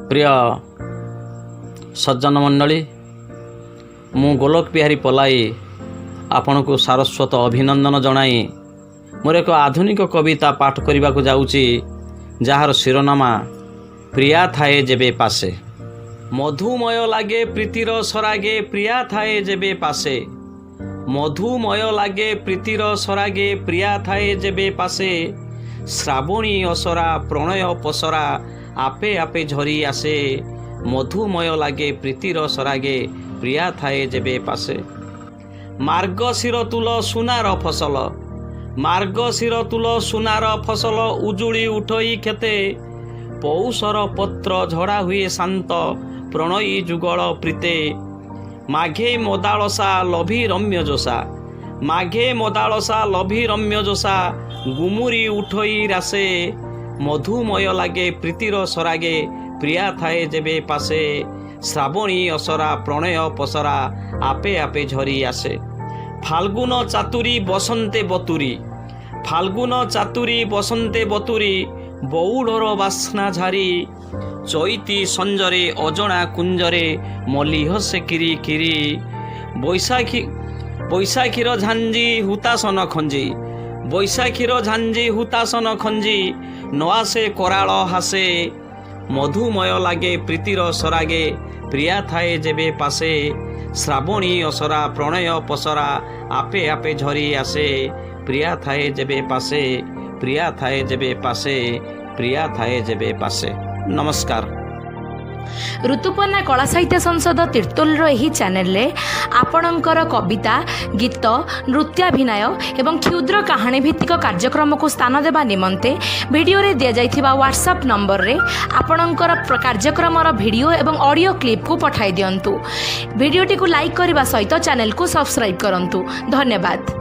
प्रिय सज्जन मंडली मु गोलोक बिहारी पलाई आपण को सारस्वत अभिनंदन जनाई मोर एक आधुनिक कविता पाठ करने को जाऊँगी जार शिरोनामा प्रिया थाए जेबे पासे। मधुमय लागे प्रीतिर सरागे प्रिया थाए जेबे पासे। मधुमय लागे प्रीतिर सरागे प्रिया थाए जेबे पासे। श्रावणी असरा प्रणय पसरा आपे आपे झरी आसे। मधुमय लागे प्रीतिर सरागे प्रिया थाए जेबे पासे। मार्गशीर तुल सुनार फसल। मार्गशीर तुल सुनार फसल उजुड़ी उठई खेते। पौषर पत्र झड़ा हुए शांत प्रणयी जुगल प्रीते। माघे मदालसा लभी रम्य जोसा। माघे मदालसा लभी रम्य जोसा गुमुरी उठई रासे। मधुमय लागे प्रीतिर सरागे प्रिया थाए जेबे पासे। श्रावणी असरा प्रणय पसरा आपे आपे झरी आसे। फाल्गुन चातुरी बसंते बतुरी। फाल्गुन चातुरी बसंते बतुरी बौड़र बास्ना झारी। चैती संजरे अजणा कुंजरे मल्ली हसे किरी किरी। बैशाखीर झांजी हुतासन खंजी। बैशाखीर झांजी हुतासन खंजी न आसे कराल हासे। मधुमय लागे प्रीतिर सरागे प्रिया थाए जेबे पासे। श्रावणी असरा प्रणय पसरा आपे आपे झरी आसे। प्रिया थाए जेबे पासे। प्रिया थाए जेबे पासे। प्रिया थाए जेबे पासे। नमस्कार। ऋतुपना कला साहित्य संसद तीर्तोल एही चैनल रे आपणकर कविता गीत नृत्याभिनय एवं क्षुद्र कहानी भित्तिक कार्यक्रम को स्थान देवा निमंते वीडियो रे दिया जाइथिबा व्हाट्सएप नंबर रे आपणकर कार्यक्रम वीडियो एवं ऑडियो क्लिप को पठाई दियंतु। वीडियोटी को लाइक करने सहित चैनल को सब्सक्राइब करंतु। धन्यवाद।